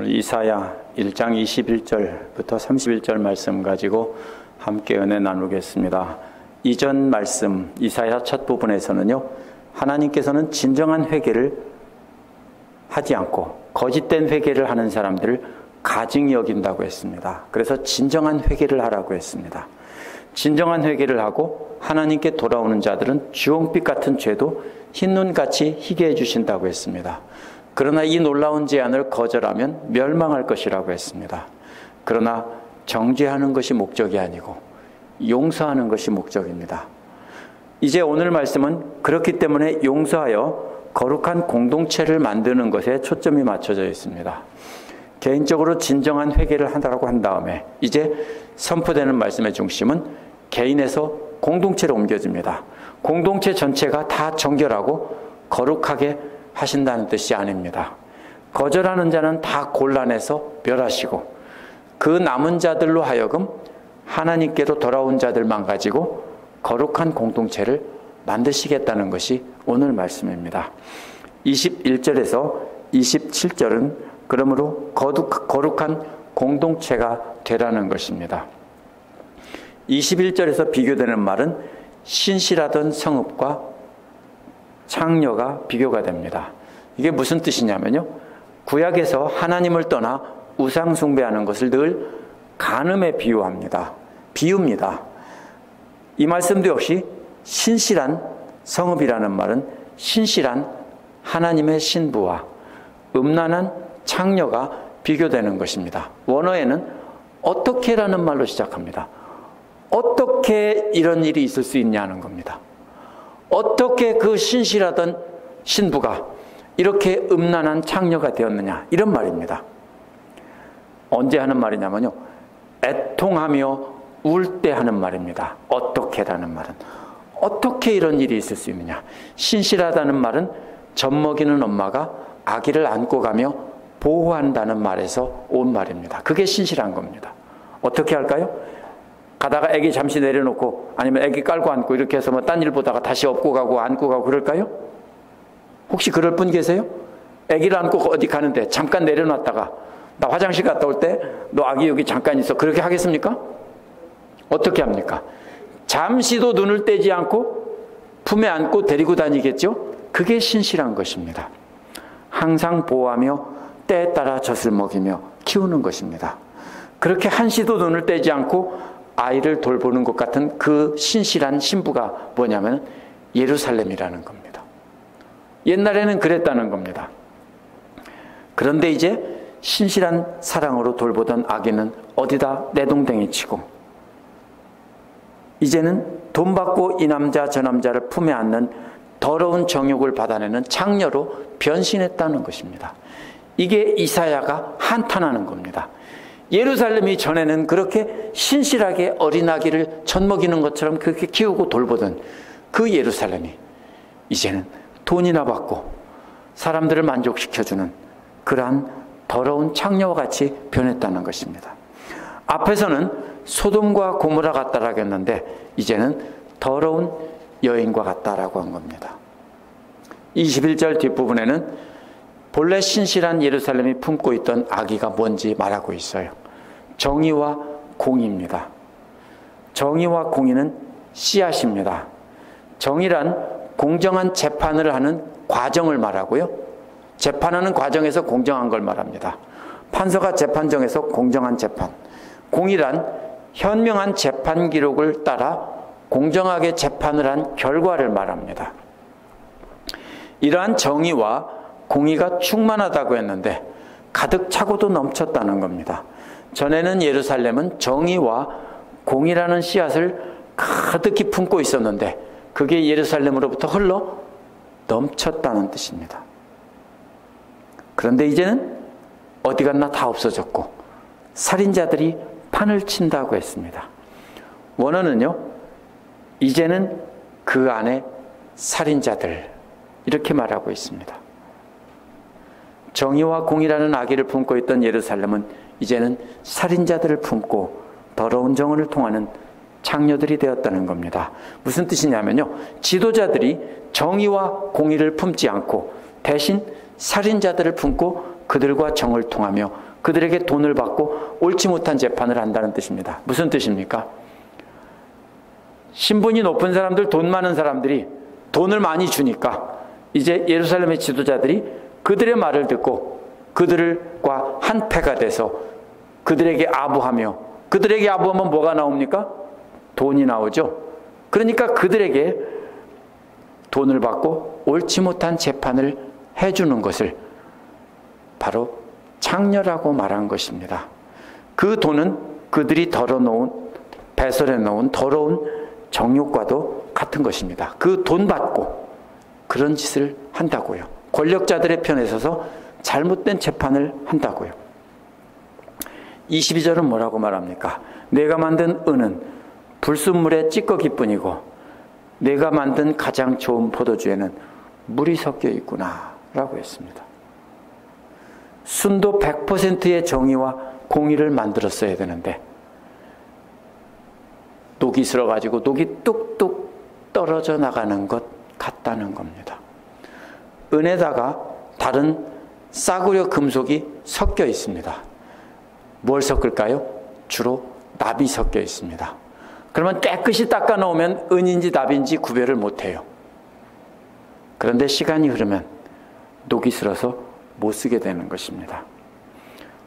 이사야 1장 21절부터 31절 말씀 가지고 함께 은혜 나누겠습니다. 이전 말씀 이사야 첫 부분에서는요, 하나님께서는 진정한 회개를 하지 않고 거짓된 회개를 하는 사람들을 가증히 여긴다고 했습니다. 그래서 진정한 회개를 하라고 했습니다. 진정한 회개를 하고 하나님께 돌아오는 자들은 주홍빛 같은 죄도 흰눈같이 희게 해주신다고 했습니다. 그러나 이 놀라운 제안을 거절하면 멸망할 것이라고 했습니다. 그러나 정죄하는 것이 목적이 아니고 용서하는 것이 목적입니다. 이제 오늘 말씀은 그렇기 때문에 용서하여 거룩한 공동체를 만드는 것에 초점이 맞춰져 있습니다. 개인적으로 진정한 회개를 한다고 한 다음에 이제 선포되는 말씀의 중심은 개인에서 공동체로 옮겨집니다. 공동체 전체가 다 정결하고 거룩하게 하신다는 뜻이 아닙니다. 거절하는 자는 다 곤란해서 멸하시고 그 남은 자들로 하여금 하나님께로 돌아온 자들만 가지고 거룩한 공동체를 만드시겠다는 것이 오늘 말씀입니다. 21절에서 27절은 그러므로 거룩한 공동체가 되라는 것입니다. 21절에서 비교되는 말은 신실하던 성읍과 창녀가 비교가 됩니다. 이게 무슨 뜻이냐면요, 구약에서 하나님을 떠나 우상 숭배하는 것을 늘 간음에 비유합니다. 비유입니다. 이 말씀도 역시 신실한 성읍이라는 말은 신실한 하나님의 신부와 음란한 창녀가 비교되는 것입니다. 원어에는 어떻게라는 말로 시작합니다. 어떻게 이런 일이 있을 수 있냐는 겁니다. 어떻게 그 신실하던 신부가 이렇게 음란한 창녀가 되었느냐, 이런 말입니다. 언제 하는 말이냐면요, 애통하며 울 때 하는 말입니다. 어떻게라는 말은 어떻게 이런 일이 있을 수 있느냐. 신실하다는 말은 젖먹이는 엄마가 아기를 안고 가며 보호한다는 말에서 온 말입니다. 그게 신실한 겁니다. 어떻게 할까요? 가다가 아기 잠시 내려놓고 아니면 아기 깔고 앉고 이렇게 해서 뭐 딴 일 보다가 다시 업고 가고 안고 가고 그럴까요? 혹시 그럴 분 계세요? 아기를 안고 어디 가는데 잠깐 내려놨다가 나 화장실 갔다 올 때 너 아기 여기 잠깐 있어, 그렇게 하겠습니까? 어떻게 합니까? 잠시도 눈을 떼지 않고 품에 안고 데리고 다니겠죠? 그게 신실한 것입니다. 항상 보호하며 때에 따라 젖을 먹이며 키우는 것입니다. 그렇게 한시도 눈을 떼지 않고 아이를 돌보는 것 같은 그 신실한 신부가 뭐냐면 예루살렘이라는 겁니다. 옛날에는 그랬다는 겁니다. 그런데 이제 신실한 사랑으로 돌보던 아기는 어디다 내동댕이 치고 이제는 돈 받고 이 남자 저 남자를 품에 안는 더러운 정욕을 받아내는 창녀로 변신했다는 것입니다. 이게 이사야가 한탄하는 겁니다. 예루살렘이 전에는 그렇게 신실하게 어린아기를 젖먹이는 것처럼 그렇게 키우고 돌보던 그 예루살렘이 이제는 돈이나 받고 사람들을 만족시켜주는 그러한 더러운 창녀와 같이 변했다는 것입니다. 앞에서는 소돔과 고모라 같다라고 했는데 이제는 더러운 여인과 같다라고 한 겁니다. 21절 뒷부분에는 본래 신실한 예루살렘이 품고 있던 아기가 뭔지 말하고 있어요. 정의와 공의입니다. 정의와 공의는 씨앗입니다. 정의란 공정한 재판을 하는 과정을 말하고요, 재판하는 과정에서 공정한 걸 말합니다. 판사가 재판정에서 공정한 재판. 공의란 현명한 재판 기록을 따라 공정하게 재판을 한 결과를 말합니다. 이러한 정의와 공의가 충만하다고 했는데 가득 차고도 넘쳤다는 겁니다. 전에는 예루살렘은 정의와 공의라는 씨앗을 가득히 품고 있었는데 그게 예루살렘으로부터 흘러 넘쳤다는 뜻입니다. 그런데 이제는 어디 갔나 다 없어졌고 살인자들이 판을 친다고 했습니다. 원어는요, 이제는 그 안에 살인자들, 이렇게 말하고 있습니다. 정의와 공의라는 아기를 품고 있던 예루살렘은 이제는 살인자들을 품고 더러운 정언을 통하는 창녀들이 되었다는 겁니다. 무슨 뜻이냐면요, 지도자들이 정의와 공의를 품지 않고 대신 살인자들을 품고 그들과 정을 통하며 그들에게 돈을 받고 옳지 못한 재판을 한다는 뜻입니다. 무슨 뜻입니까? 신분이 높은 사람들, 돈 많은 사람들이 돈을 많이 주니까 이제 예루살렘의 지도자들이 그들의 말을 듣고 그들과 한패가 돼서 그들에게 아부하며, 그들에게 아부하면 뭐가 나옵니까? 돈이 나오죠. 그러니까 그들에게 돈을 받고 옳지 못한 재판을 해주는 것을 바로 창녀라고 말한 것입니다. 그 돈은 그들이 덜어놓은, 배설해 놓은 더러운 정욕과도 같은 것입니다. 그 돈 받고 그런 짓을 한다고요. 권력자들의 편에 서서 잘못된 재판을 한다고요. 22절은 뭐라고 말합니까? 내가 만든 은은 불순물의 찌꺼기뿐이고 내가 만든 가장 좋은 포도주에는 물이 섞여 있구나 라고 했습니다. 순도 100%의 정의와 공의를 만들었어야 되는데 녹이 슬어가지고 녹이 뚝뚝 떨어져 나가는 것 같다는 겁니다. 은에다가 다른 싸구려 금속이 섞여 있습니다. 뭘 섞을까요? 주로 납이 섞여 있습니다. 그러면 깨끗이 닦아 놓으면 은인지 납인지 구별을 못해요. 그런데 시간이 흐르면 녹이 슬어서 못 쓰게 되는 것입니다.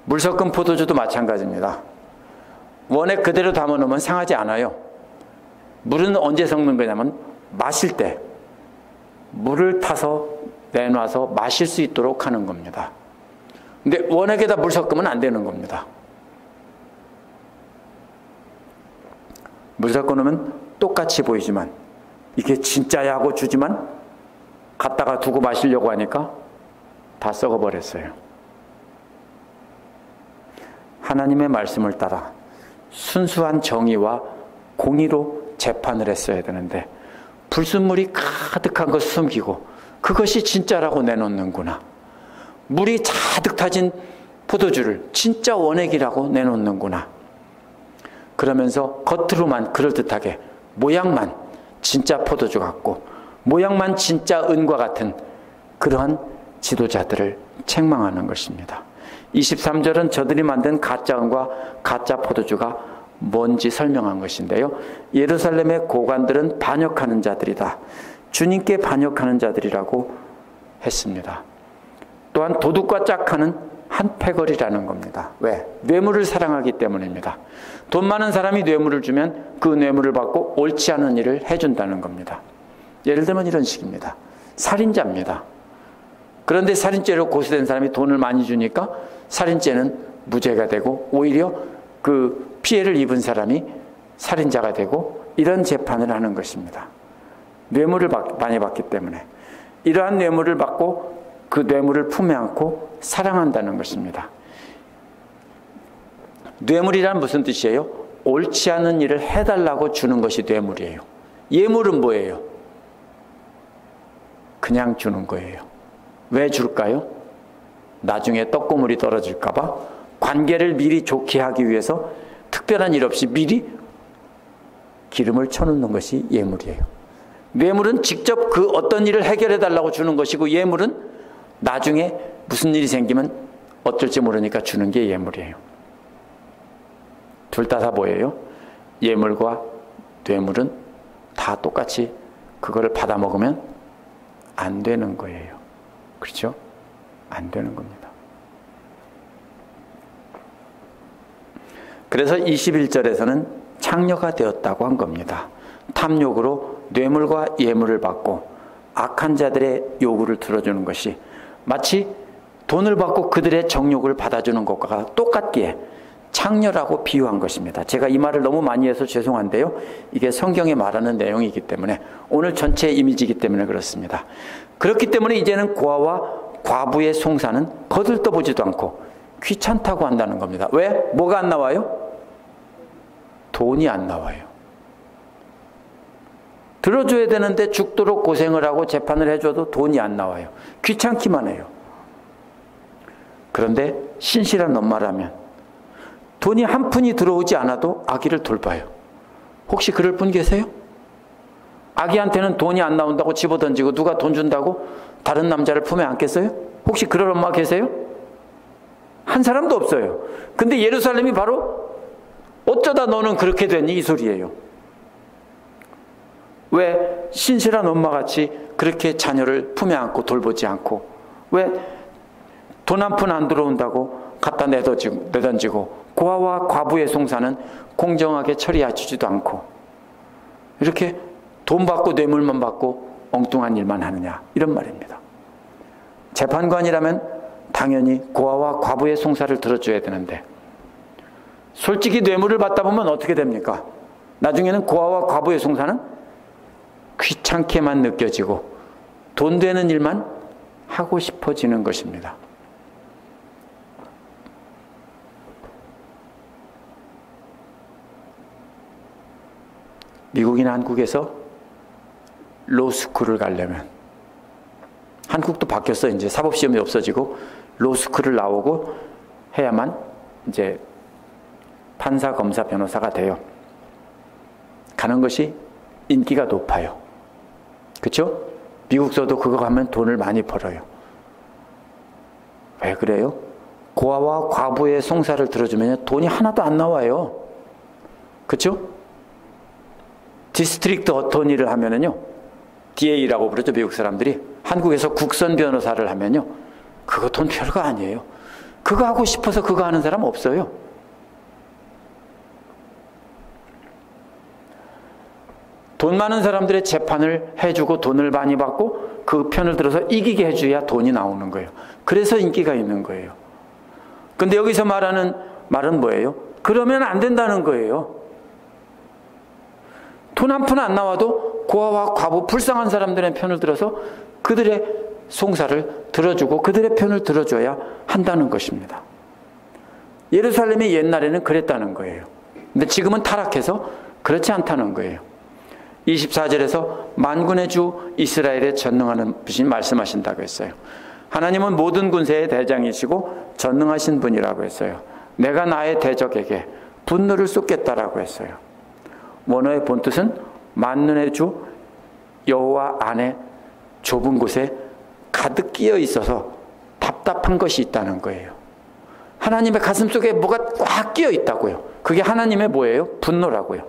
물 섞은 포도주도 마찬가지입니다. 원에 그대로 담아놓으면 상하지 않아요. 물은 언제 섞는 거냐면 마실 때 물을 타서 내놔서 마실 수 있도록 하는 겁니다. 근데 원액에다 물 섞으면 안 되는 겁니다. 물 섞어 놓으면 똑같이 보이지만 이게 진짜야 하고 주지만 갖다가 두고 마시려고 하니까 다 썩어버렸어요. 하나님의 말씀을 따라 순수한 정의와 공의로 재판을 했어야 되는데 불순물이 가득한 것을 숨기고 그것이 진짜라고 내놓는구나. 물이 가득 타진 포도주를 진짜 원액이라고 내놓는구나. 그러면서 겉으로만 그럴듯하게 모양만 진짜 포도주 같고 모양만 진짜 은과 같은 그러한 지도자들을 책망하는 것입니다. 23절은 저들이 만든 가짜 은과 가짜 포도주가 뭔지 설명한 것인데요. 예루살렘의 고관들은 반역하는 자들이다. 주님께 반역하는 자들이라고 했습니다. 또한 도둑과 짝하는 한 패거리라는 겁니다. 왜? 뇌물을 사랑하기 때문입니다. 돈 많은 사람이 뇌물을 주면 그 뇌물을 받고 옳지 않은 일을 해준다는 겁니다. 예를 들면 이런 식입니다. 살인자입니다. 그런데 살인죄로 고소된 사람이 돈을 많이 주니까 살인죄는 무죄가 되고 오히려 그 피해를 입은 사람이 살인자가 되고 이런 재판을 하는 것입니다. 뇌물을 많이 받기 때문에 이러한 뇌물을 받고 그 뇌물을 품에 안고 사랑한다는 것입니다. 뇌물이란 무슨 뜻이에요? 옳지 않은 일을 해달라고 주는 것이 뇌물이에요. 예물은 뭐예요? 그냥 주는 거예요. 왜 줄까요? 나중에 떡고물이 떨어질까 봐 관계를 미리 좋게 하기 위해서 특별한 일 없이 미리 기름을 쳐놓는 것이 예물이에요. 뇌물은 직접 그 어떤 일을 해결해 달라고 주는 것이고 예물은 나중에 무슨 일이 생기면 어쩔지 모르니까 주는 게 예물이에요. 둘 다 뭐예요? 예물과 뇌물은 다 똑같이 그거를 받아 먹으면 안 되는 거예요. 그렇죠? 안 되는 겁니다. 그래서 21절에서는 창녀가 되었다고 한 겁니다. 탐욕으로 뇌물과 예물을 받고 악한 자들의 요구를 들어주는 것이 마치 돈을 받고 그들의 정욕을 받아주는 것과 똑같기에 창녀라고 비유한 것입니다. 제가 이 말을 너무 많이 해서 죄송한데요. 이게 성경에 말하는 내용이기 때문에 오늘 전체 이미지이기 때문에 그렇습니다. 그렇기 때문에 이제는 고아와 과부의 송사는 거들떠보지도 않고 귀찮다고 한다는 겁니다. 왜? 뭐가 안 나와요? 돈이 안 나와요. 들어줘야 되는데 죽도록 고생을 하고 재판을 해줘도 돈이 안 나와요. 귀찮기만 해요. 그런데 신실한 엄마라면 돈이 한 푼이 들어오지 않아도 아기를 돌봐요. 혹시 그럴 분 계세요? 아기한테는 돈이 안 나온다고 집어던지고 누가 돈 준다고 다른 남자를 품에 안겠어요? 혹시 그럴 엄마 계세요? 한 사람도 없어요. 근데 예루살렘이 바로 어쩌다 너는 그렇게 됐니? 이 소리예요. 왜 신실한 엄마같이 그렇게 자녀를 품에 안고 돌보지 않고, 왜 돈 한 푼 안 들어온다고 갖다 내던지고 고아와 과부의 송사는 공정하게 처리해 주지도 않고, 이렇게 돈 받고 뇌물만 받고 엉뚱한 일만 하느냐, 이런 말입니다. 재판관이라면 당연히 고아와 과부의 송사를 들어줘야 되는데, 솔직히 뇌물을 받다 보면 어떻게 됩니까? 나중에는 고아와 과부의 송사는 귀찮게만 느껴지고 돈 되는 일만 하고 싶어지는 것입니다. 미국이나 한국에서 로스쿨을 가려면, 한국도 바뀌었어. 이제 사법시험이 없어지고 로스쿨을 나오고 해야만 이제 판사, 검사, 변호사가 돼요. 가는 것이 인기가 높아요. 그렇죠? 미국서도 그거 가면 돈을 많이 벌어요. 왜 그래요? 고아와 과부의 송사를 들어주면 돈이 하나도 안 나와요. 그렇죠? 디스트릭트 어토니를 하면은요, DA라고 부르죠, 미국 사람들이. 한국에서 국선 변호사를 하면요, 그거 돈 별거 아니에요. 그거 하고 싶어서 그거 하는 사람 없어요. 돈 많은 사람들의 재판을 해주고 돈을 많이 받고 그 편을 들어서 이기게 해줘야 돈이 나오는 거예요. 그래서 인기가 있는 거예요. 근데 여기서 말하는 말은 뭐예요? 그러면 안 된다는 거예요. 돈 한 푼 안 나와도 고아와 과부 불쌍한 사람들의 편을 들어서 그들의 송사를 들어주고 그들의 편을 들어줘야 한다는 것입니다. 예루살렘이 옛날에는 그랬다는 거예요. 근데 지금은 타락해서 그렇지 않다는 거예요. 24절에서 만군의 주 이스라엘에 전능하는 분이 말씀하신다고 했어요. 하나님은 모든 군세의 대장이시고 전능하신 분이라고 했어요. 내가 나의 대적에게 분노를 쏟겠다라고 했어요. 원어의 본뜻은 만군의 주 여호와 안에 좁은 곳에 가득 끼어 있어서 답답한 것이 있다는 거예요. 하나님의 가슴 속에 뭐가 꽉 끼어 있다고요. 그게 하나님의 뭐예요? 분노라고요.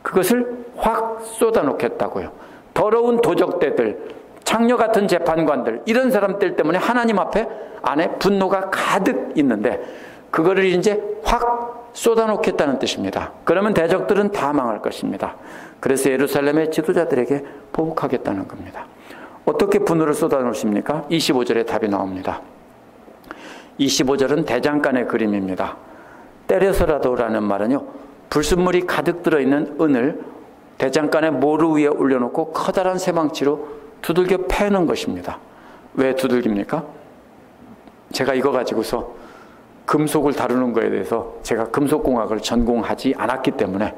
그것을 확 쏟아놓겠다고요. 더러운 도적대들, 창녀 같은 재판관들, 이런 사람들 때문에 하나님 앞에 안에 분노가 가득 있는데 그거를 이제 확 쏟아놓겠다는 뜻입니다. 그러면 대적들은 다 망할 것입니다. 그래서 예루살렘의 지도자들에게 보복하겠다는 겁니다. 어떻게 분노를 쏟아놓으십니까? 25절에 답이 나옵니다. 25절은 대장간의 그림입니다. 때려서라도라는 말은요, 불순물이 가득 들어있는 은을 대장간의 모루 위에 올려놓고 커다란 쇠망치로 두들겨 패는 것입니다. 왜 두들깁니까? 제가 이거 가지고서 금속을 다루는 거에 대해서 제가 금속공학을 전공하지 않았기 때문에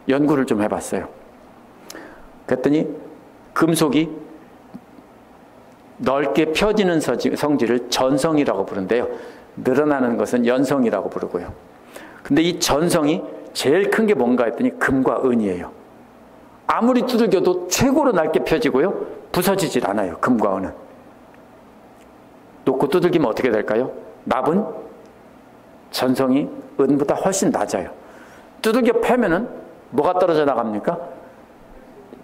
연구를 좀 해봤어요. 그랬더니 금속이 넓게 펴지는 성질을 전성이라고 부른대요. 늘어나는 것은 연성이라고 부르고요. 근데 이 전성이 제일 큰 게 뭔가 했더니 금과 은이에요. 아무리 두들겨도 최고로 넓게 펴지고요, 부서지질 않아요. 금과 은은. 놓고 두들기면 어떻게 될까요? 납은 전성이 은보다 훨씬 낮아요. 두들겨 패면은 뭐가 떨어져 나갑니까?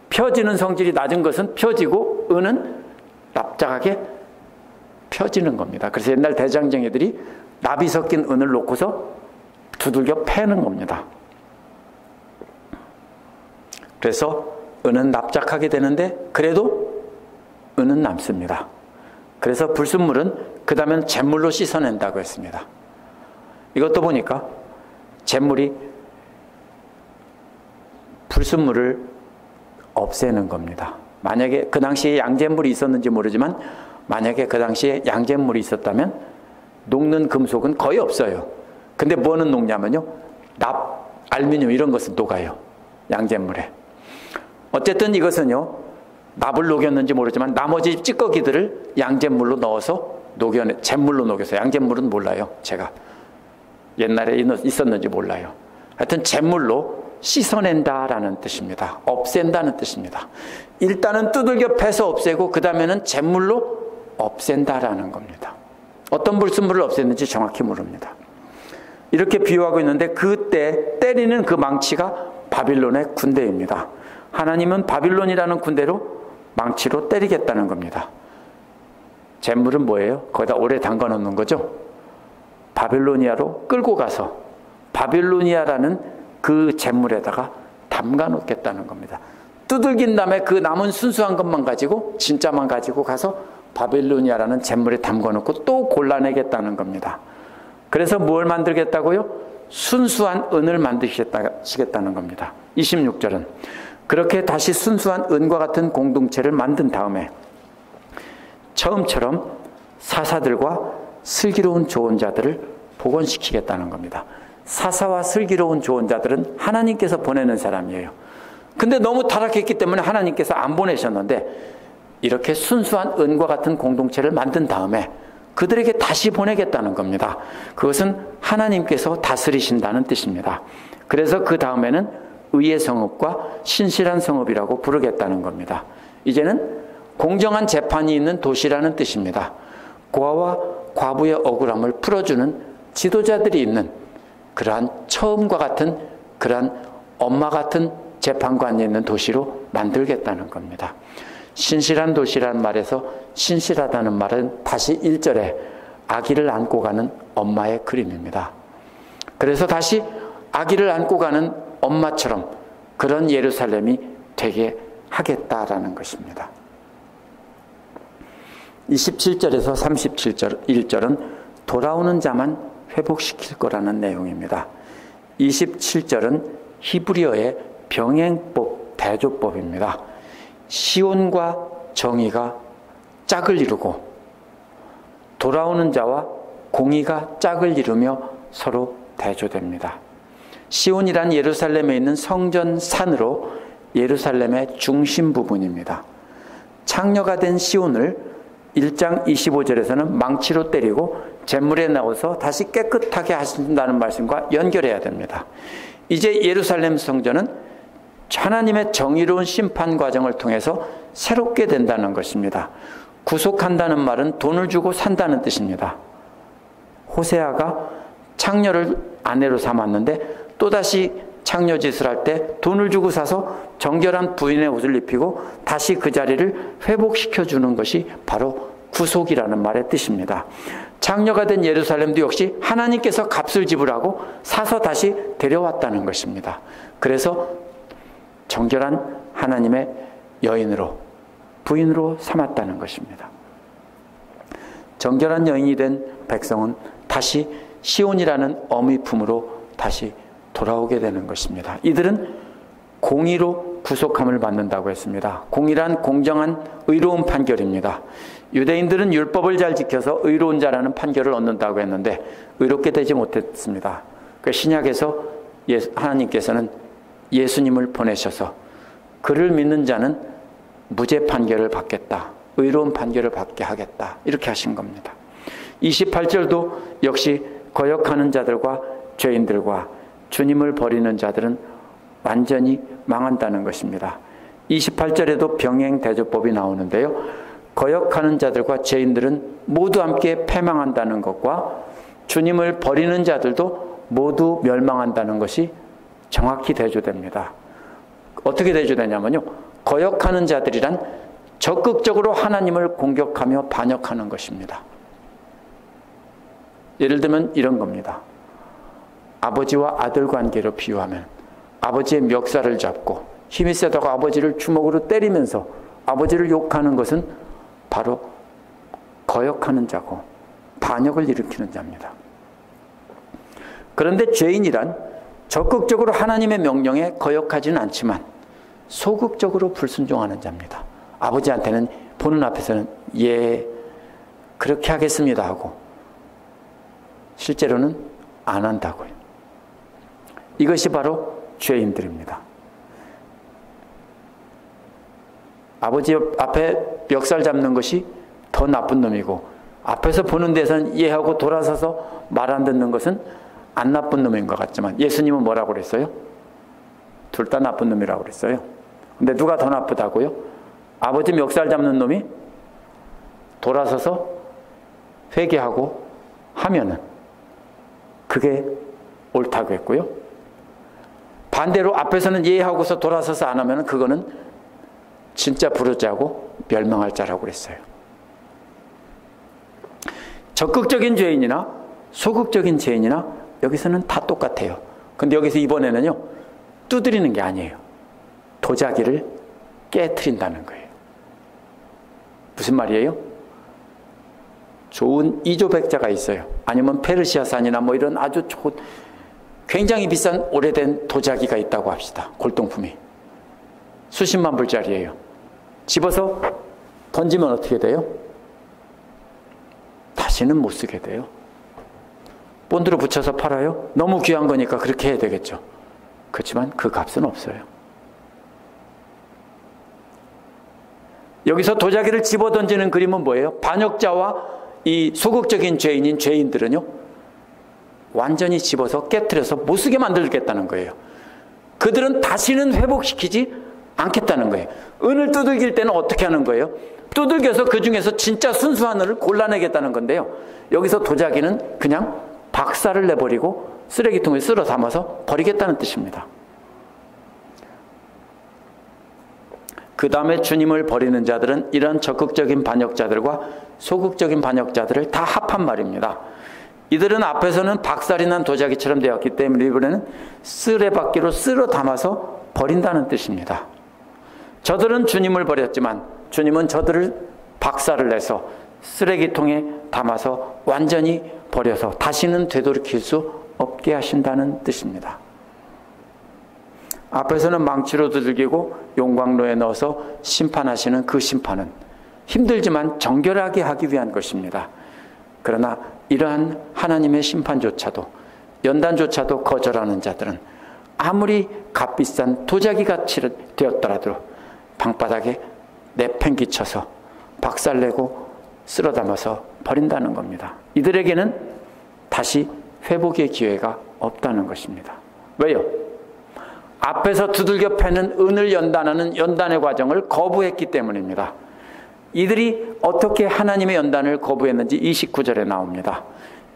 펴지는 성질이 낮은 것은 펴지고 은은 납작하게 펴지는 겁니다. 그래서 옛날 대장정이들이 납이 섞인 은을 놓고서 두들겨 패는 겁니다. 그래서 은은 납작하게 되는데 그래도 은은 남습니다. 그래서 불순물은 그 다음엔 잿물로 씻어낸다고 했습니다. 이것도 보니까 잿물이 불순물을 없애는 겁니다. 만약에 그 당시에 양잿물이 있었는지 모르지만 만약에 그 당시에 양잿물이 있었다면 녹는 금속은 거의 없어요. 근데 뭐는 녹냐면요, 납, 알루미늄 이런 것은 녹아요. 양잿물에. 어쨌든 이것은요, 납을 녹였는지 모르지만 나머지 찌꺼기들을 양잿물로 넣어서 잿물로 녹여서, 양잿물은 몰라요. 제가 옛날에 있었는지 몰라요. 하여튼 잿물로 씻어낸다라는 뜻입니다. 없앤다는 뜻입니다. 일단은 두들겨 패서 없애고 그 다음에는 잿물로 없앤다라는 겁니다. 어떤 불순물을 없앴는지 정확히 모릅니다. 이렇게 비유하고 있는데 그때 때리는 그 망치가 바빌론의 군대입니다. 하나님은 바빌론이라는 군대로 망치로 때리겠다는 겁니다. 잿물은 뭐예요? 거기다 오래 담가 놓는 거죠. 바빌로니아로 끌고 가서 바빌로니아라는 그 잿물에다가 담가 놓겠다는 겁니다. 두들긴 다음에 그 남은 순수한 것만 가지고 진짜만 가지고 가서 바빌로니아라는 잿물에 담가 놓고 또 골라내겠다는 겁니다. 그래서 뭘 만들겠다고요? 순수한 은을 만드시겠다는 겁니다. 26절은 그렇게 다시 순수한 은과 같은 공동체를 만든 다음에 처음처럼 사사들과 슬기로운 조언자들을 복원시키겠다는 겁니다. 사사와 슬기로운 조언자들은 하나님께서 보내는 사람이에요. 근데 너무 타락했기 때문에 하나님께서 안 보내셨는데 이렇게 순수한 은과 같은 공동체를 만든 다음에 그들에게 다시 보내겠다는 겁니다. 그것은 하나님께서 다스리신다는 뜻입니다. 그래서 그 다음에는 의의 성읍과 신실한 성읍이라고 부르겠다는 겁니다. 이제는 공정한 재판이 있는 도시라는 뜻입니다. 고아와 과부의 억울함을 풀어주는 지도자들이 있는 그러한 처음과 같은 그러한 엄마 같은 재판관이 있는 도시로 만들겠다는 겁니다. 신실한 도시라는 말에서 신실하다는 말은 다시 1절에 아기를 안고 가는 엄마의 그림입니다. 그래서 다시 아기를 안고 가는 엄마처럼 그런 예루살렘이 되게 하겠다라는 것입니다. 27절에서 1절은 돌아오는 자만 회복시킬 거라는 내용입니다. 27절은 히브리어의 병행법, 대조법입니다. 시온과 정의가 짝을 이루고 돌아오는 자와 공의가 짝을 이루며 서로 대조됩니다. 시온이란 예루살렘에 있는 성전 산으로 예루살렘의 중심 부분입니다. 창녀가 된 시온을 1장 25절에서는 망치로 때리고 잿물에 넣어서 다시 깨끗하게 하신다는 말씀과 연결해야 됩니다. 이제 예루살렘 성전은 하나님의 정의로운 심판 과정을 통해서 새롭게 된다는 것입니다. 구속한다는 말은 돈을 주고 산다는 뜻입니다. 호세아가 창녀를 아내로 삼았는데 또다시 창녀짓을 할 때 돈을 주고 사서 정결한 부인의 옷을 입히고 다시 그 자리를 회복시켜주는 것이 바로 구속이라는 말의 뜻입니다. 창녀가 된 예루살렘도 역시 하나님께서 값을 지불하고 사서 다시 데려왔다는 것입니다. 그래서 정결한 하나님의 여인으로 부인으로 삼았다는 것입니다. 정결한 여인이 된 백성은 다시 시온이라는 어미 품으로 다시 돌아오게 되는 것입니다. 이들은 공의로 구속함을 받는다고 했습니다. 공의란 공정한 의로운 판결입니다. 유대인들은 율법을 잘 지켜서 의로운 자라는 판결을 얻는다고 했는데 의롭게 되지 못했습니다. 그 신약에서 하나님께서는 예수님을 보내셔서 그를 믿는 자는 무죄 판결을 받겠다. 의로운 판결을 받게 하겠다. 이렇게 하신 겁니다. 28절도 역시 거역하는 자들과 죄인들과 주님을 버리는 자들은 완전히 망한다는 것입니다. 28절에도 병행 대조법이 나오는데요. 거역하는 자들과 죄인들은 모두 함께 패망한다는 것과 주님을 버리는 자들도 모두 멸망한다는 것이 정확히 대조됩니다. 어떻게 대조되냐면요. 거역하는 자들이란 적극적으로 하나님을 공격하며 반역하는 것입니다. 예를 들면 이런 겁니다. 아버지와 아들 관계로 비유하면 아버지의 멱살을 잡고 힘이 세다고 아버지를 주먹으로 때리면서 아버지를 욕하는 것은 바로 거역하는 자고 반역을 일으키는 자입니다. 그런데 죄인이란 적극적으로 하나님의 명령에 거역하지는 않지만 소극적으로 불순종하는 자입니다. 아버지한테는 보는 앞에서는 예, 그렇게 하겠습니다 하고 실제로는 안 한다고요. 이것이 바로 죄인들입니다. 아버지 앞에 멱살 잡는 것이 더 나쁜 놈이고 앞에서 보는 데서는 이해하고 돌아서서 말 안 듣는 것은 안 나쁜 놈인 것 같지만 예수님은 뭐라고 그랬어요? 둘 다 나쁜 놈이라고 그랬어요. 근데 누가 더 나쁘다고요? 아버지 멱살 잡는 놈이 돌아서서 회개하고 하면은 그게 옳다고 했고요. 반대로 앞에서는 예하고서 돌아서서 안 하면은 그거는 진짜 부르자고 멸망할 자라고 그랬어요. 적극적인 죄인이나 소극적인 죄인이나 여기서는 다 똑같아요. 근데 여기서 이번에는요, 두드리는 게 아니에요. 도자기를 깨트린다는 거예요. 무슨 말이에요? 좋은 이조백자가 있어요. 아니면 페르시아산이나 뭐 이런 아주 좋은, 굉장히 비싼 오래된 도자기가 있다고 합시다. 골동품이. 수십만 불짜리예요. 집어서 던지면 어떻게 돼요? 다시는 못 쓰게 돼요. 본드로 붙여서 팔아요? 너무 귀한 거니까 그렇게 해야 되겠죠. 그렇지만 그 값은 없어요. 여기서 도자기를 집어 던지는 그림은 뭐예요? 반역자와 이 소극적인 죄인인 죄인들은요, 완전히 집어서 깨트려서 못 쓰게 만들겠다는 거예요. 그들은 다시는 회복시키지 않겠다는 거예요. 은을 두들길 때는 어떻게 하는 거예요? 두들겨서 그 중에서 진짜 순수한 은을 골라내겠다는 건데요. 여기서 도자기는 그냥 박살을 내버리고 쓰레기통에 쓸어 담아서 버리겠다는 뜻입니다. 그 다음에 주님을 버리는 자들은 이런 적극적인 반역자들과 소극적인 반역자들을 다 합한 말입니다. 이들은 앞에서는 박살이 난 도자기처럼 되었기 때문에 이번에는 쓰레받기로 쓸어 담아서 버린다는 뜻입니다. 저들은 주님을 버렸지만 주님은 저들을 박살을 내서 쓰레기통에 담아서 완전히 버려서 다시는 되돌이킬 수 없게 하신다는 뜻입니다. 앞에서는 망치로 두들기고 용광로에 넣어서 심판하시는 그 심판은 힘들지만 정결하게 하기 위한 것입니다. 그러나 이러한 하나님의 심판조차도, 연단조차도 거절하는 자들은 아무리 값비싼 도자기같이 되었더라도 방바닥에 내팽개쳐서 박살내고 쓸어 담아서 버린다는 겁니다. 이들에게는 다시 회복의 기회가 없다는 것입니다. 왜요? 앞에서 두들겨 패는 은을 연단하는 연단의 과정을 거부했기 때문입니다. 이들이 어떻게 하나님의 연단을 거부했는지 29절에 나옵니다.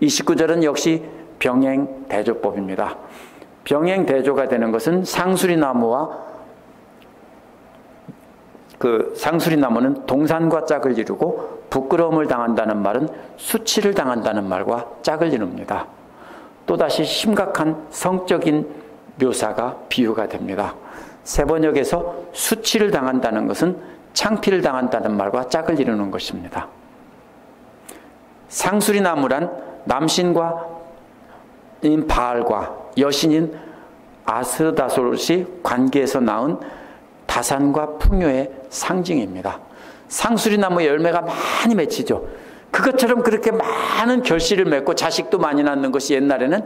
29절은 역시 병행대조법입니다. 병행대조가 되는 것은 상수리나무와 그 상수리나무는 동산과 짝을 이루고 부끄러움을 당한다는 말은 수치를 당한다는 말과 짝을 이룹니다. 또다시 심각한 성적인 묘사가 비유가 됩니다. 세번역에서 수치를 당한다는 것은 창피를 당한다는 말과 짝을 이루는 것입니다. 상수리나무란 남신과 바알과 여신인 아스다솔이 관계에서 나온 다산과 풍요의 상징입니다. 상수리나무 열매가 많이 맺히죠. 그것처럼 그렇게 많은 결실을 맺고 자식도 많이 낳는 것이 옛날에는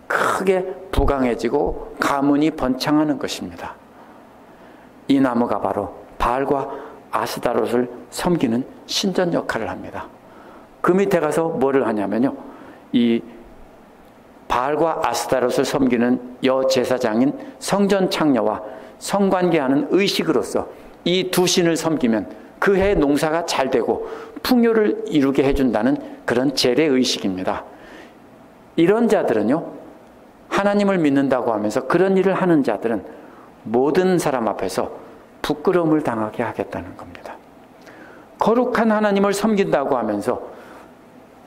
크게 부강해지고 가문이 번창하는 것입니다. 이 나무가 바로 바알과 아스다롯을 섬기는 신전 역할을 합니다. 그 밑에 가서 뭐를 하냐면요, 이 바알과 아스다롯을 섬기는 여제사장인 성전 창녀와 성관계하는 의식으로서 이 두 신을 섬기면 그 해 농사가 잘 되고 풍요를 이루게 해준다는 그런 제례 의식입니다. 이런 자들은요, 하나님을 믿는다고 하면서 그런 일을 하는 자들은 모든 사람 앞에서 부끄러움을 당하게 하겠다는 겁니다. 거룩한 하나님을 섬긴다고 하면서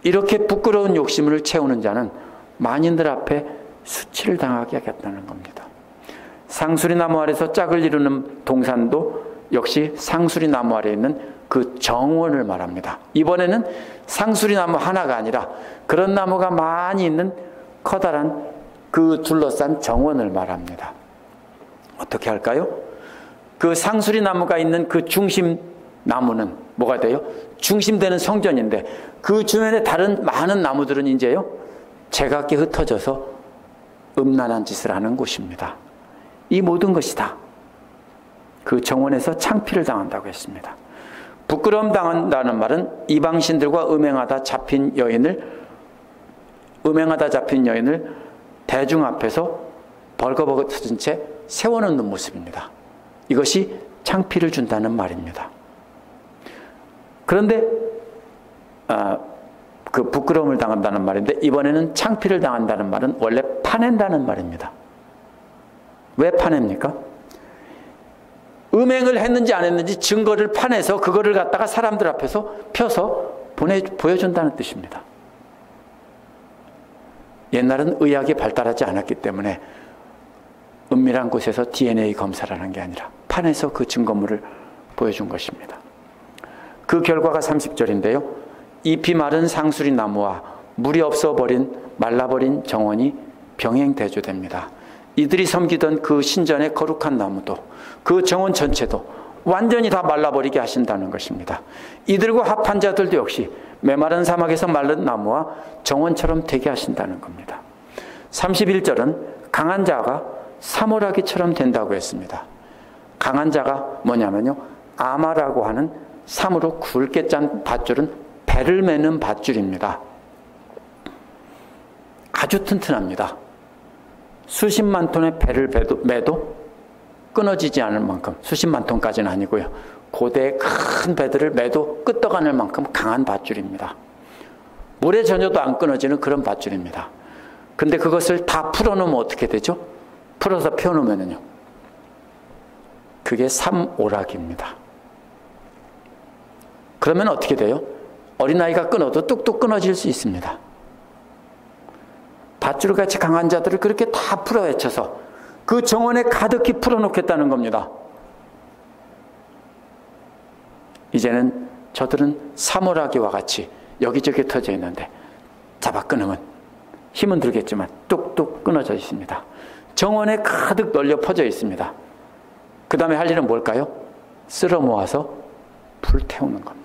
이렇게 부끄러운 욕심을 채우는 자는 만인들 앞에 수치를 당하게 하겠다는 겁니다. 상수리나무 아래서 짝을 이루는 동산도 역시 상수리나무 아래에 있는 그 정원을 말합니다. 이번에는 상수리나무 하나가 아니라 그런 나무가 많이 있는 커다란 그 둘러싼 정원을 말합니다. 어떻게 할까요? 그 상수리나무가 있는 그 중심 나무는 뭐가 돼요? 중심되는 성전인데 그 주변에 다른 많은 나무들은 이제요, 제각기 흩어져서 음란한 짓을 하는 곳입니다. 이 모든 것이 다 그 정원에서 창피를 당한다고 했습니다. 부끄러움 당한다는 말은 이방신들과 음행하다 잡힌 여인을 대중 앞에서 벌거벗은 채 세워놓는 모습입니다. 이것이 창피를 준다는 말입니다. 그런데 그 부끄러움을 당한다는 말인데, 이번에는 창피를 당한다는 말은 원래 파낸다는 말입니다. 왜 파냅니까? 음행을 했는지 안 했는지 증거를 파내서 그거를 갖다가 사람들 앞에서 펴서 보여준다는 뜻입니다. 옛날은 의학이 발달하지 않았기 때문에 은밀한 곳에서 DNA 검사를 하는 게 아니라 판에서 그 증거물을 보여준 것입니다. 그 결과가 30절인데요. 잎이 마른 상수리 나무와 물이 없어 말라버린 정원이 병행대조됩니다. 이들이 섬기던 그 신전의 거룩한 나무도 그 정원 전체도 완전히 다 말라버리게 하신다는 것입니다. 이들과 합한 자들도 역시 메마른 사막에서 마른 나무와 정원처럼 되게 하신다는 겁니다. 31절은 강한 자가 사모라기처럼 된다고 했습니다. 강한 자가 뭐냐면요, 아마라고 하는 삼으로 굵게 짠 밧줄은 배를 매는 밧줄입니다. 아주 튼튼합니다. 수십만 톤의 배를 매도 끊어지지 않을 만큼, 수십만 톤까지는 아니고요, 고대의 큰 배들을 매도 끄떡 않을 만큼 강한 밧줄입니다. 물에 전혀도 안 끊어지는 그런 밧줄입니다. 근데 그것을 다 풀어놓으면 어떻게 되죠? 풀어서 펴놓으면요, 그게 삼오락입니다. 그러면 어떻게 돼요? 어린아이가 끊어도 뚝뚝 끊어질 수 있습니다. 밧줄같이 강한 자들을 그렇게 다 풀어헤쳐서 그 정원에 가득히 풀어놓겠다는 겁니다. 이제는 저들은 사모라기와 같이 여기저기 터져 있는데 잡아 끊으면 힘은 들겠지만 뚝뚝 끊어져 있습니다. 정원에 가득 널려 퍼져 있습니다. 그 다음에 할 일은 뭘까요? 쓸어 모아서 불태우는 겁니다.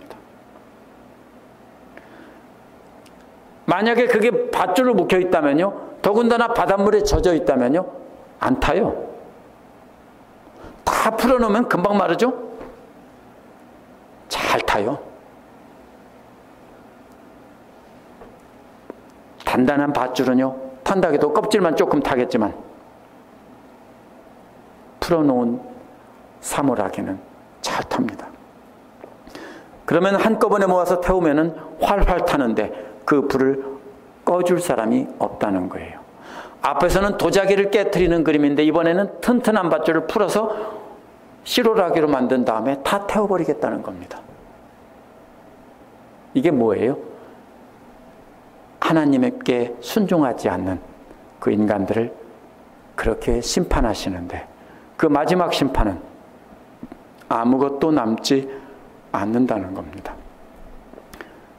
만약에 그게 밧줄로 묶여 있다면요, 더군다나 바닷물에 젖어 있다면요, 안 타요. 다 풀어놓으면 금방 마르죠? 잘 타요. 단단한 밧줄은요, 탄다고 해도 껍질만 조금 타겠지만 풀어놓은 사모라기는 잘 탑니다. 그러면 한꺼번에 모아서 태우면은 활활 타는데 그 불을 꺼줄 사람이 없다는 거예요. 앞에서는 도자기를 깨트리는 그림인데 이번에는 튼튼한 밧줄을 풀어서 시로라기로 만든 다음에 다 태워버리겠다는 겁니다. 이게 뭐예요? 하나님께 순종하지 않는 그 인간들을 그렇게 심판하시는데 그 마지막 심판은 아무것도 남지 않는다는 겁니다.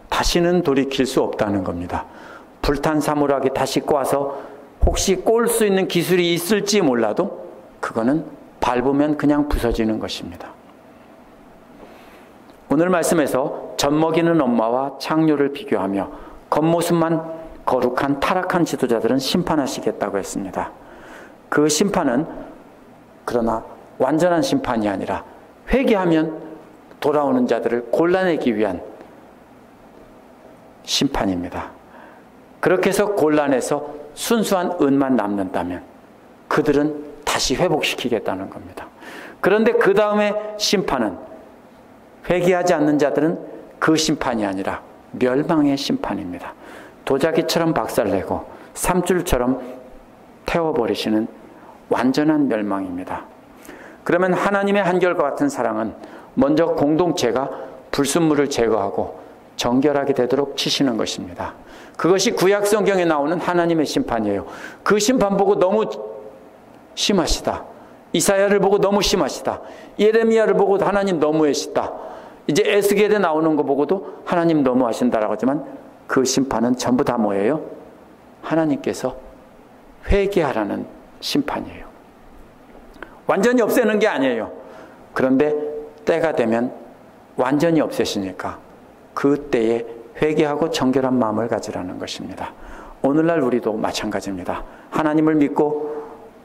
다시는 돌이킬 수 없다는 겁니다. 불탄 사물하게 다시 꽈서 혹시 꼴 수 있는 기술이 있을지 몰라도 그거는 밟으면 그냥 부서지는 것입니다. 오늘 말씀에서 젖먹이는 엄마와 창녀를 비교하며 겉모습만 거룩한 타락한 지도자들은 심판하시겠다고 했습니다. 그 심판은 그러나 완전한 심판이 아니라 회개하면 돌아오는 자들을 골라내기 위한 심판입니다. 그렇게 해서 곤란해서 순수한 은만 남는다면 그들은 다시 회복시키겠다는 겁니다. 그런데 그 다음에 심판은 회개하지 않는 자들은 그 심판이 아니라 멸망의 심판입니다. 도자기처럼 박살내고 삼줄처럼 태워버리시는 완전한 멸망입니다. 그러면 하나님의 한결과 같은 사랑은 먼저 공동체가 불순물을 제거하고 정결하게 되도록 치시는 것입니다. 그것이 구약 성경에 나오는 하나님의 심판이에요. 그 심판 보고 너무 심하시다. 이사야를 보고 너무 심하시다. 예레미야를 보고 하나님 너무하시다. 이제 에스겔에 나오는 거 보고도 하나님 너무하신다라고 하지만 그 심판은 전부 다 뭐예요? 하나님께서 회개하라는 심판이에요. 완전히 없애는 게 아니에요. 그런데 때가 되면 완전히 없애시니까 그때에 회개하고 정결한 마음을 가지라는 것입니다. 오늘날 우리도 마찬가지입니다. 하나님을 믿고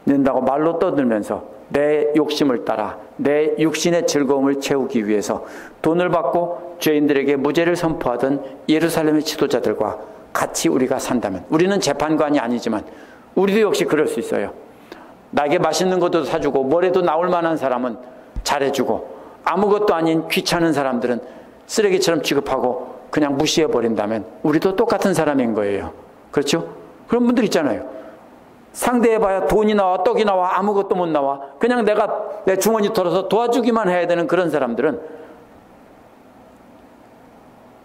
는다고 말로 떠들면서 내 욕심을 따라 내 육신의 즐거움을 채우기 위해서 돈을 받고 죄인들에게 무죄를 선포하던 예루살렘의 지도자들과 같이 우리가 산다면, 우리는 재판관이 아니지만 우리도 역시 그럴 수 있어요. 나에게 맛있는 것도 사주고 뭐래도 나올 만한 사람은 잘해주고 아무것도 아닌 귀찮은 사람들은 쓰레기처럼 취급하고 그냥 무시해버린다면 우리도 똑같은 사람인 거예요. 그렇죠? 그런 분들 있잖아요. 상대해봐야 돈이 나와 떡이 나와 아무것도 못 나와. 그냥 내가 내 주머니 털어서 도와주기만 해야 되는 그런 사람들은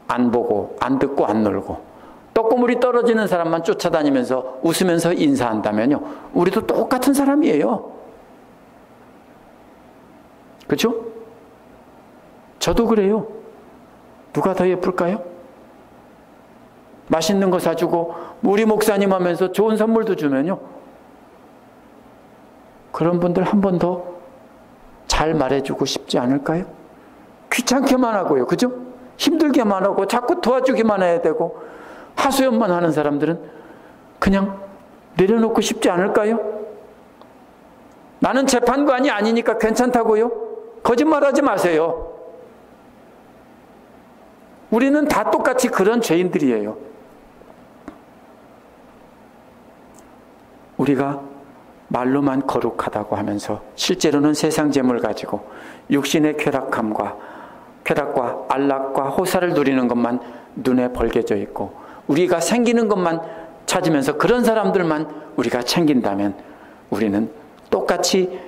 안 보고 안 듣고 안 놀고 떡고물이 떨어지는 사람만 쫓아다니면서 웃으면서 인사한다면요, 우리도 똑같은 사람이에요. 그렇죠? 저도 그래요. 누가 더 예쁠까요? 맛있는 거 사주고 우리 목사님 하면서 좋은 선물도 주면요, 그런 분들 한 번 더 잘 말해주고 싶지 않을까요? 귀찮게만 하고요. 그죠? 힘들게만 하고 자꾸 도와주기만 해야 되고 하소연만 하는 사람들은 그냥 내려놓고 싶지 않을까요? 나는 재판관이 아니니까 괜찮다고요? 거짓말하지 마세요. 우리는 다 똑같이 그런 죄인들이에요. 우리가 말로만 거룩하다고 하면서 실제로는 세상 재물 가지고 육신의 쾌락과 안락과 호사를 누리는 것만 눈에 벌게져 있고 우리가 생기는 것만 찾으면서 그런 사람들만 우리가 챙긴다면 우리는 똑같이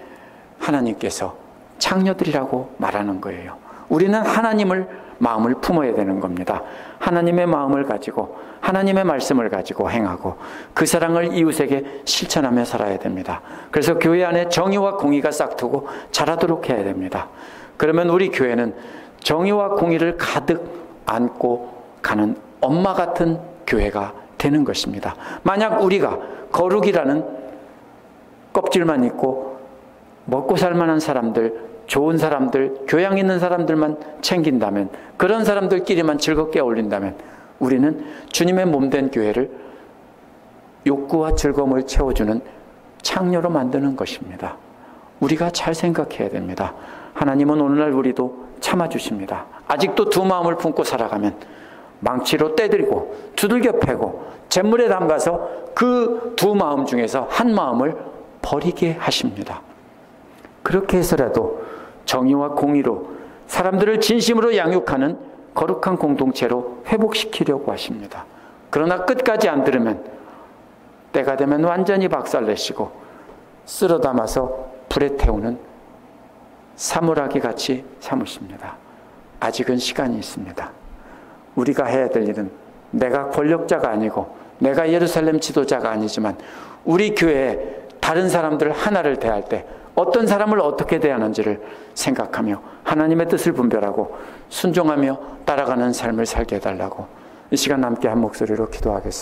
하나님께서 창녀들이라고 말하는 거예요. 우리는 하나님을 마음을 품어야 되는 겁니다. 하나님의 마음을 가지고 하나님의 말씀을 가지고 행하고 그 사랑을 이웃에게 실천하며 살아야 됩니다. 그래서 교회 안에 정의와 공의가 싹트고 자라도록 해야 됩니다. 그러면 우리 교회는 정의와 공의를 가득 안고 가는 엄마 같은 교회가 되는 것입니다. 만약 우리가 거룩이라는 껍질만 입고 먹고 살만한 사람들, 좋은 사람들, 교양 있는 사람들만 챙긴다면, 그런 사람들끼리만 즐겁게 어울린다면 우리는 주님의 몸된 교회를 욕구와 즐거움을 채워주는 창녀로 만드는 것입니다. 우리가 잘 생각해야 됩니다. 하나님은 오늘날 우리도 참아주십니다. 아직도 두 마음을 품고 살아가면 망치로 떼들고 두들겨 패고 잿물에 담가서 그 두 마음 중에서 한 마음을 버리게 하십니다. 그렇게 해서라도 정의와 공의로 사람들을 진심으로 양육하는 거룩한 공동체로 회복시키려고 하십니다. 그러나 끝까지 안 들으면 때가 되면 완전히 박살내시고 쓸어 담아서 불에 태우는 사물하기 같이 삼으십니다. 아직은 시간이 있습니다. 우리가 해야 될 일은 내가 권력자가 아니고 내가 예루살렘 지도자가 아니지만 우리 교회에 다른 사람들 하나를 대할 때 어떤 사람을 어떻게 대하는지를 생각하며 하나님의 뜻을 분별하고 순종하며 따라가는 삶을 살게 해달라고 이 시간 함께 한 목소리로 기도하겠습니다.